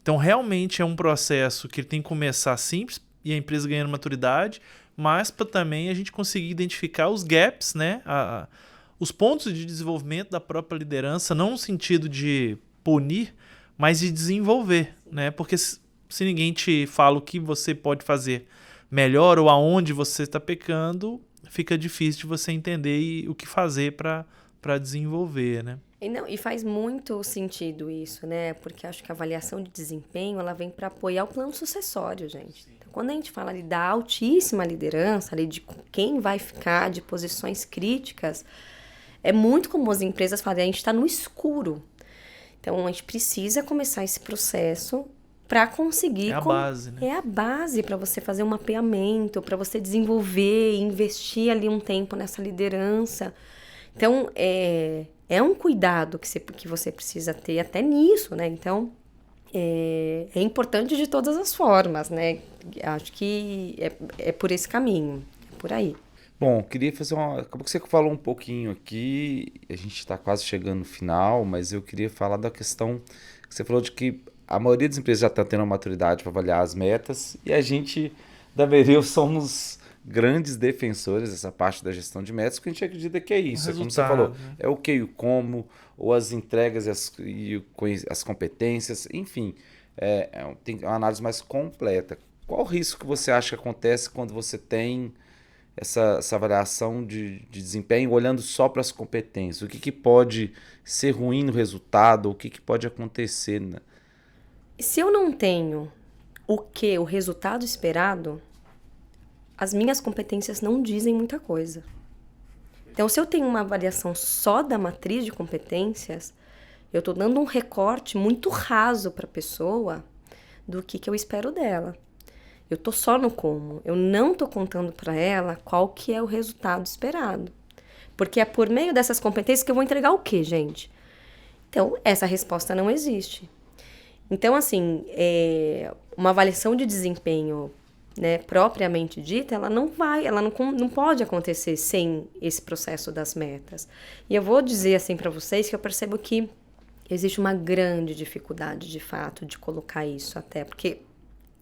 Então, realmente é um processo que tem que começar simples e a empresa ganhando maturidade, mas para também a gente conseguir identificar os gaps, né? Os pontos de desenvolvimento da própria liderança, não no sentido de punir, mas de desenvolver, né? Porque se ninguém te fala o que você pode fazer melhor ou aonde você está pecando, fica difícil de você entender o que fazer para desenvolver, né? E faz muito sentido isso, né? Porque acho que a avaliação de desempenho, ela vem para apoiar o plano sucessório, gente. Então, quando a gente fala ali da altíssima liderança, ali de quem vai ficar, de posições críticas... É muito comum as empresas falarem, a gente está no escuro. Então, a gente precisa começar esse processo para conseguir... É a base, né? É a base para você fazer um mapeamento, para você desenvolver, investir ali um tempo nessa liderança. Então, é um cuidado que você precisa ter até nisso, né? Então, é importante de todas as formas, né? Acho que é por esse caminho, é por aí. Bom, queria fazer acabou que você falou um pouquinho aqui, a gente está quase chegando no final, mas eu queria falar da questão que você falou de que a maioria das empresas já está tendo a maturidade para avaliar as metas, e a gente, da Bereu, somos grandes defensores dessa parte da gestão de metas, porque a gente acredita que é isso, como você falou, né? é o que e o como, ou as entregas e as competências, enfim, tem uma análise mais completa. Qual o risco que você acha que acontece quando você tem essa avaliação de desempenho olhando só para as competências? O que pode ser ruim no resultado? O que pode acontecer? Né? Se eu não tenho o resultado esperado, as minhas competências não dizem muita coisa. Então, se eu tenho uma avaliação só da matriz de competências, eu estou dando um recorte muito raso para a pessoa do que eu espero dela. Eu tô só no como. Eu não tô contando para ela qual que é o resultado esperado. Porque é por meio dessas competências que eu vou entregar o quê, gente? Então, essa resposta não existe. Então, assim, uma avaliação de desempenho, né, propriamente dita, ela não pode acontecer sem esse processo das metas. E eu vou dizer assim para vocês que eu percebo que existe uma grande dificuldade, de fato, de colocar isso até, porque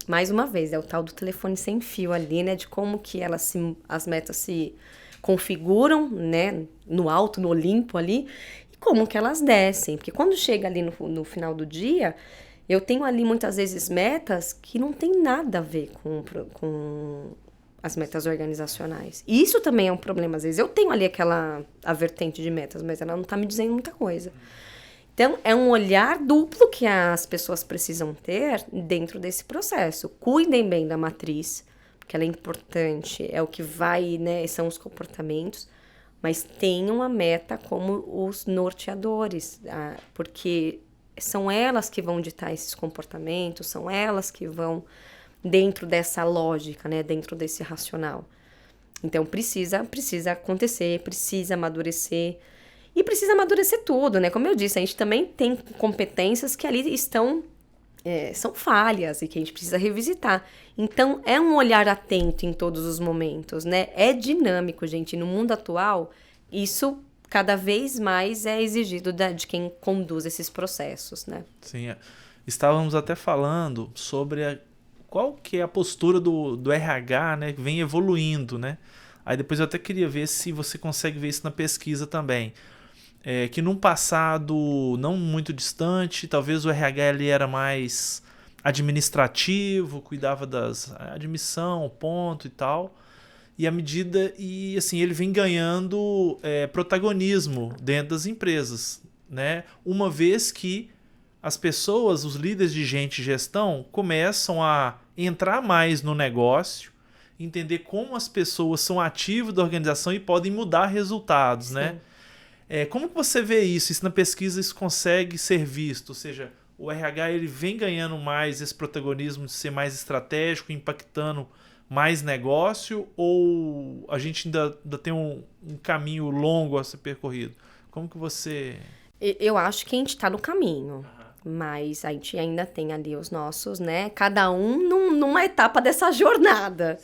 mais uma vez, é o tal do telefone sem fio ali, né? De como que as metas se configuram, né? No alto, no Olimpo ali, e como que elas descem. Porque quando chega ali no final do dia, eu tenho ali muitas vezes metas que não tem nada a ver com as metas organizacionais. E isso também é um problema. Às vezes eu tenho ali a vertente de metas, mas ela não está me dizendo muita coisa. Então, é um olhar duplo que as pessoas precisam ter dentro desse processo. Cuidem bem da matriz, porque ela é importante, é o que vai, né, são os comportamentos, mas tenham uma meta como os norteadores, porque são elas que vão ditar esses comportamentos, são elas que vão dentro dessa lógica, né, dentro desse racional. Então precisa acontecer, precisa amadurecer. E precisa amadurecer tudo, né? Como eu disse, a gente também tem competências que ali estão, são falhas e que a gente precisa revisitar. Então, é um olhar atento em todos os momentos, né? É dinâmico, gente. No mundo atual, isso cada vez mais é exigido de quem conduz esses processos, né? Sim, estávamos até falando sobre qual que é a postura do RH, né? Que vem evoluindo, né? Aí depois eu até queria ver se você consegue ver isso na pesquisa também. Que num passado não muito distante, talvez o RH ele era mais administrativo, cuidava das admissão, ponto e tal. E à medida e assim ele vem ganhando protagonismo dentro das empresas, né? Uma vez que as pessoas, os líderes de gente e gestão começam a entrar mais no negócio, entender como as pessoas são ativas da organização e podem mudar resultados, né? Como que você vê isso? Isso na pesquisa isso consegue ser visto? Ou seja, o RH ele vem ganhando mais esse protagonismo de ser mais estratégico, impactando mais negócio, ou a gente ainda tem um caminho longo a ser percorrido? Como que você... Eu acho que a gente está no caminho, mas a gente ainda tem ali os nossos, né? Cada um numa etapa dessa jornada.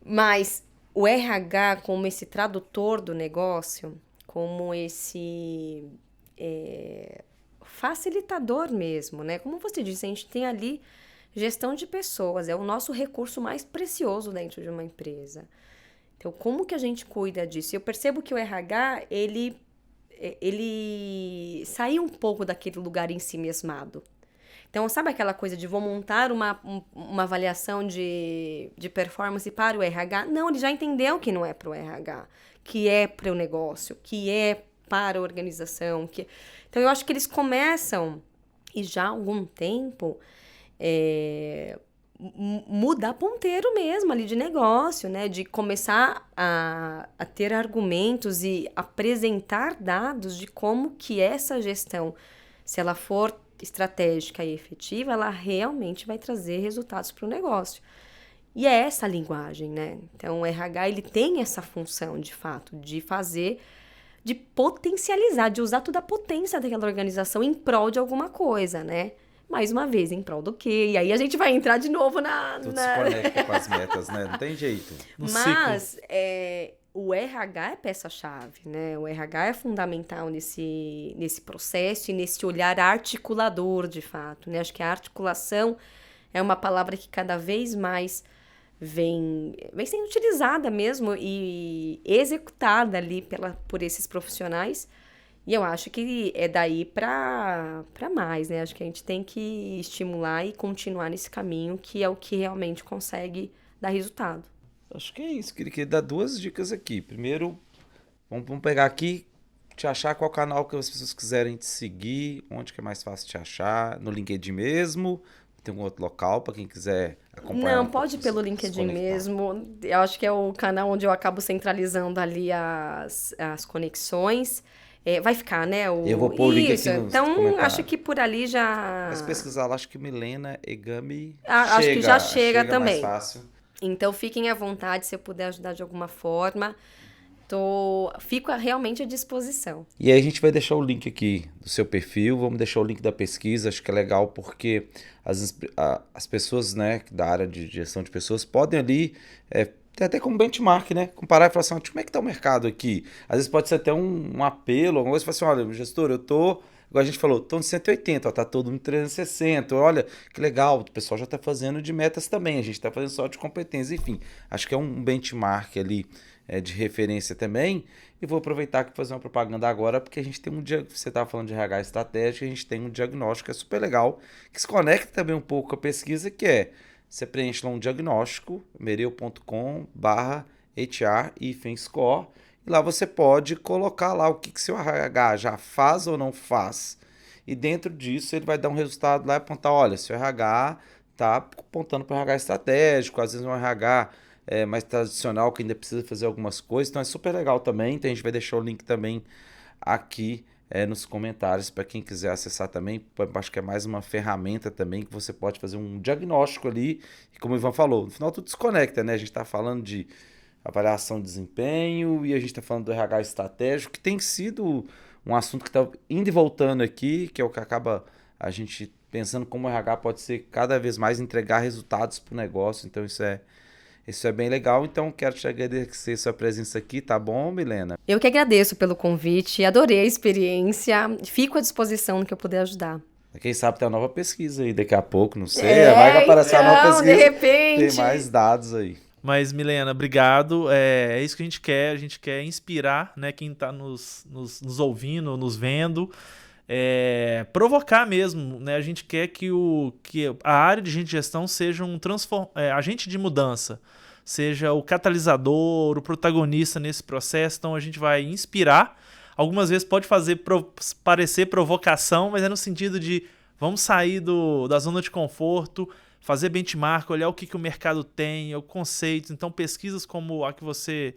Mas o RH como esse tradutor do negócio, como esse facilitador mesmo, né? Como você disse, a gente tem ali gestão de pessoas, é o nosso recurso mais precioso dentro de uma empresa. Então, como que a gente cuida disso? Eu percebo que o RH, ele sai um pouco daquele lugar em si mesmado. Então, sabe aquela coisa de vou montar uma avaliação de performance para o RH? Não, ele já entendeu que não é para o RH, que é para o negócio, que é para a organização. Então, eu acho que eles começam, e já há algum tempo, mudar ponteiro mesmo ali de negócio, né? De começar a ter argumentos e apresentar dados de como que essa gestão, se ela for estratégica e efetiva, ela realmente vai trazer resultados para o negócio. E é essa a linguagem, né? Então, o RH, ele tem essa função, de fato, de fazer, de potencializar, de usar toda a potência daquela organização em prol de alguma coisa, né? Mais uma vez, em prol do quê? E aí a gente vai entrar de novo Tudo se conecta com as metas, né? Não tem jeito. Mas o RH é peça-chave, né? O RH é fundamental nesse processo e nesse olhar articulador, de fato, né? Acho que a articulação é uma palavra que cada vez mais vem sendo utilizada mesmo e executada ali por esses profissionais. E eu acho que é daí para mais, né? Acho que a gente tem que estimular e continuar nesse caminho, que é o que realmente consegue dar resultado. Acho que é isso. Queria dar 2 dicas aqui. Primeiro, vamos pegar aqui, te achar qual canal que as pessoas quiserem te seguir, onde que é mais fácil te achar, no LinkedIn mesmo, tem um outro local para quem quiser acompanhar. Não, pode ir pelo LinkedIn mesmo. Eu acho que é o canal onde eu acabo centralizando ali as conexões. Vai ficar, né? Eu vou pôr o link aqui nos então, comentários. acho que por ali já... Mas pesquisar lá, acho que Milena Egami acho que já chega também. Mais fácil. Então, fiquem à vontade, se eu puder ajudar de alguma forma. Fico realmente à disposição. E aí a gente vai deixar o link aqui do seu perfil, vamos deixar o link da pesquisa, acho que é legal porque as pessoas, né, da área de gestão de pessoas podem ali... Tem até como benchmark, né? Comparar e falar assim, como é que tá o mercado aqui? Às vezes pode ser até um apelo, alguma coisa, falar assim, olha, gestor, eu tô, igual a gente falou, tô no 180, ó, tá todo no 360, olha, que legal, o pessoal já tá fazendo de metas também, a gente tá fazendo só de competência, enfim, acho que é um benchmark ali de referência também, e vou aproveitar aqui e fazer uma propaganda agora, porque a gente tem você tava falando de RH estratégico, a gente tem um diagnóstico que é super legal, que se conecta também um pouco com a pesquisa, que você preenche lá um diagnóstico, mereu.com/HR-score, e lá você pode colocar lá o que seu RH já faz ou não faz, e dentro disso ele vai dar um resultado lá e apontar, olha, seu RH está apontando para o RH estratégico, às vezes um RH mais tradicional, que ainda precisa fazer algumas coisas. Então é super legal também. Então a gente vai deixar o link também aqui nos comentários para quem quiser acessar também. Acho que é mais uma ferramenta também que você pode fazer um diagnóstico ali. E como o Ivan falou, no final tudo desconecta, né? A gente está falando de avaliação de desempenho e a gente está falando do RH estratégico, que tem sido um assunto que está indo e voltando aqui, que é o que acaba a gente pensando como o RH pode ser cada vez mais entregar resultados para o negócio. Então isso é bem legal. Então quero te agradecer sua presença aqui, tá bom, Milena? Eu que agradeço pelo convite, adorei a experiência, fico à disposição no que eu puder ajudar. Quem sabe tem uma nova pesquisa aí daqui a pouco, não sei. Vai que aparecer uma nova pesquisa. De repente. Tem mais dados aí. Mas, Milena, obrigado. É isso que a gente quer inspirar, né, quem está nos ouvindo, nos vendo, provocar mesmo, né? A gente quer que a área de gente de gestão seja um agente de mudança, seja o catalisador, o protagonista nesse processo. Então a gente vai inspirar. Algumas vezes pode parecer provocação, mas é no sentido de vamos sair da zona de conforto, fazer benchmark, olhar o que o mercado tem, o conceito. Então, pesquisas como a que você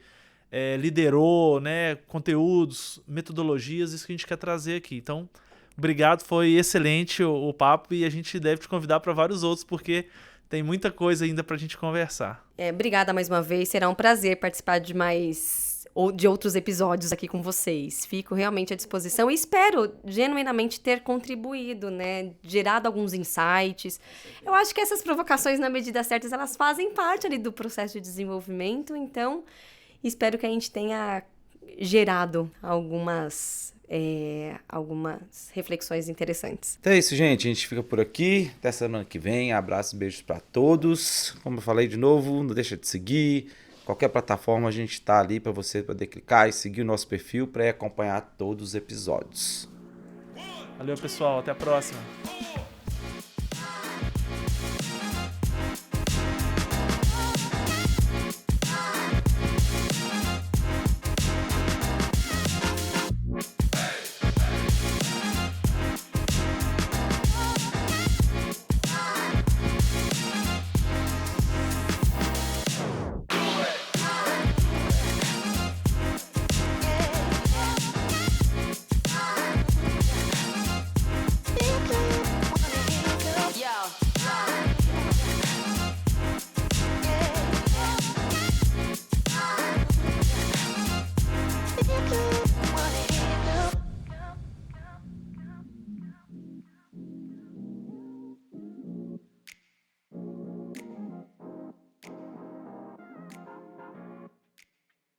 liderou, né, conteúdos, metodologias, isso que a gente quer trazer aqui. Então, obrigado, foi excelente o papo e a gente deve te convidar para vários outros, porque tem muita coisa ainda para a gente conversar. Obrigada mais uma vez, será um prazer participar de outros episódios aqui com vocês. Fico realmente à disposição e espero genuinamente ter contribuído, né? Gerado alguns insights. Eu acho que essas provocações, na medida certa, elas fazem parte ali do processo de desenvolvimento, então espero que a gente tenha gerado algumas reflexões interessantes. Então é isso, gente. A gente fica por aqui. Até semana que vem. Abraços e beijos para todos. Como eu falei de novo, não deixa de seguir. Qualquer plataforma a gente está ali para você poder clicar e seguir o nosso perfil para acompanhar todos os episódios. Valeu, pessoal. Até a próxima.